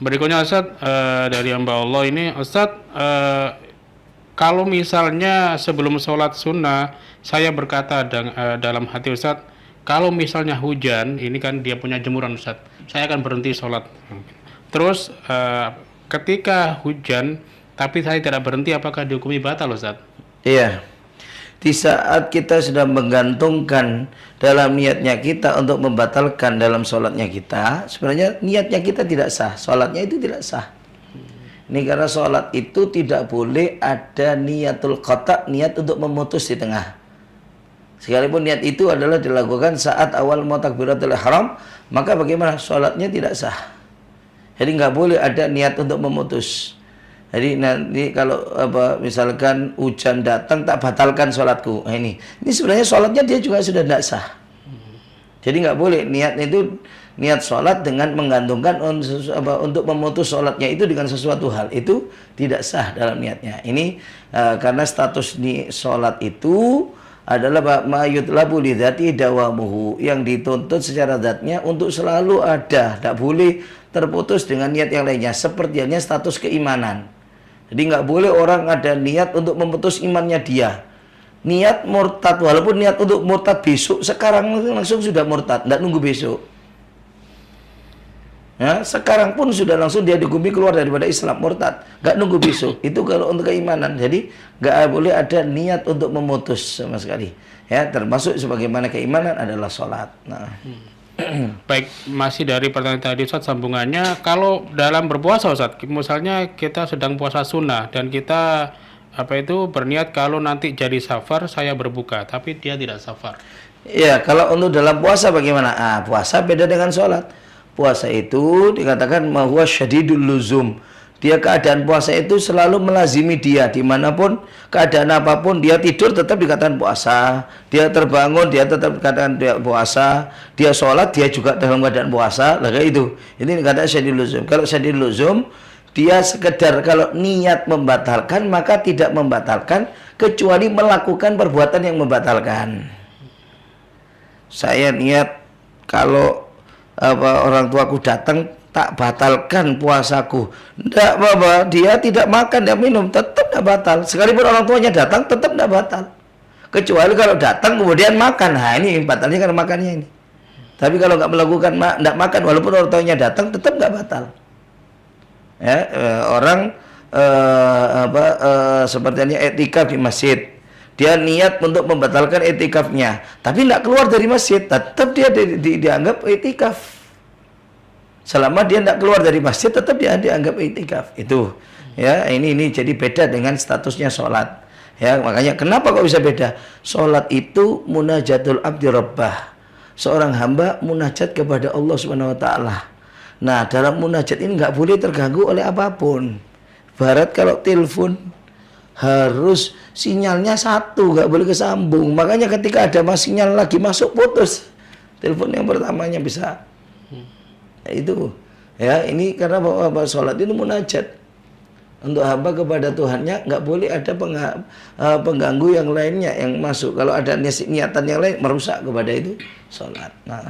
Berikutnya Ustaz, dari hamba Allah ini Ustaz, kalau misalnya sebelum sholat sunnah saya berkata dalam hati Ustaz, kalau misalnya hujan, ini kan dia punya jemuran Ustaz, saya akan berhenti sholat. Terus ketika hujan tapi saya tidak berhenti, apakah dihukumi batal Ustaz? Iya. Di saat kita sudah menggantungkan dalam niatnya kita untuk membatalkan dalam sholatnya kita, sebenarnya niatnya kita tidak sah, sholatnya itu tidak sah. Ini karena sholat itu tidak boleh ada niatul qata', niat untuk memutus di tengah. Sekalipun niat itu adalah dilakukan saat awal mau takbiratul ihram, maka bagaimana? Sholatnya tidak sah. Jadi nggak boleh ada niat untuk memutus. Jadi nanti kalau misalkan hujan datang tak batalkan sholatku, nah, ini sebenarnya sholatnya dia juga sudah tidak sah. Jadi nggak boleh niat itu, niat sholat dengan menggantungkan untuk memutus sholatnya itu dengan sesuatu hal, itu tidak sah dalam niatnya. Ini karena status di sholat itu adalah ma'yutlabu lidzati dawamuhu, yang dituntut secara zatnya untuk selalu ada, tidak boleh terputus dengan niat yang lainnya, seperti halnya status keimanan. Jadi nggak boleh orang ada niat untuk memutus imannya dia. Niat murtad, walaupun niat untuk murtad besok, sekarang langsung sudah murtad, nggak nunggu besok. Ya, sekarang pun sudah langsung dia dihukumi keluar daripada Islam, murtad, nggak nunggu besok. Itu kalau untuk keimanan. Jadi nggak boleh ada niat untuk memutus sama sekali. Ya, termasuk sebagaimana keimanan adalah sholat. Nah. Baik, masih dari pertanyaan tadi Ustaz, sambungannya, kalau dalam berpuasa Ustaz, misalnya kita sedang puasa sunnah dan kita berniat kalau nanti jadi safar saya berbuka, tapi dia tidak safar. Ya, kalau untuk dalam puasa bagaimana? Puasa beda dengan sholat. Puasa itu dikatakan huwa syadidul luzum. Dia keadaan puasa itu selalu melazimi dia dimanapun, keadaan apapun, dia tidur tetap dikatakan puasa, dia terbangun dia tetap dikatakan puasa, dia sholat dia juga dalam keadaan puasa. Lalu itu ini dikatakan syadidul luzum. Kalau syadidul luzum, dia sekedar kalau niat membatalkan maka tidak membatalkan kecuali melakukan perbuatan yang membatalkan. Saya niat kalau orang tuaku datang tak batalkan puasaku. Tidak apa-apa, dia tidak makan, dia minum, tetap tidak batal. Sekalipun orang tuanya datang, tetap tidak batal. Kecuali kalau datang kemudian makan, nah ini batalnya karena makannya ini. Tapi kalau nggak melakukan, tidak makan, walaupun orang tuanya datang, tetap nggak batal. Ya, orang sepertinya etikaf di masjid, dia niat untuk membatalkan etikafnya, tapi tidak keluar dari masjid, tetap dia dianggap etikaf. Selama dia tidak keluar dari masjid, tetap dia dianggap itikaf. Itu ya, ini jadi beda dengan statusnya sholat. Ya, makanya kenapa kok bisa beda? Sholat itu munajatul abdi rabbah, seorang hamba munajat kepada Allah Subhanahu wa taala. Nah, dalam munajat ini nggak boleh terganggu oleh apapun. Barat kalau telepon harus sinyalnya satu, nggak boleh kesambung. Makanya ketika ada sinyal lagi masuk, putus telepon yang pertamanya bisa. Itu ya, ini karena bahwa sholat itu munajat untuk hamba kepada Tuhannya, nggak boleh ada pengganggu yang lainnya yang masuk. Kalau ada niatan yang lain merusak kepada itu sholat. Nah.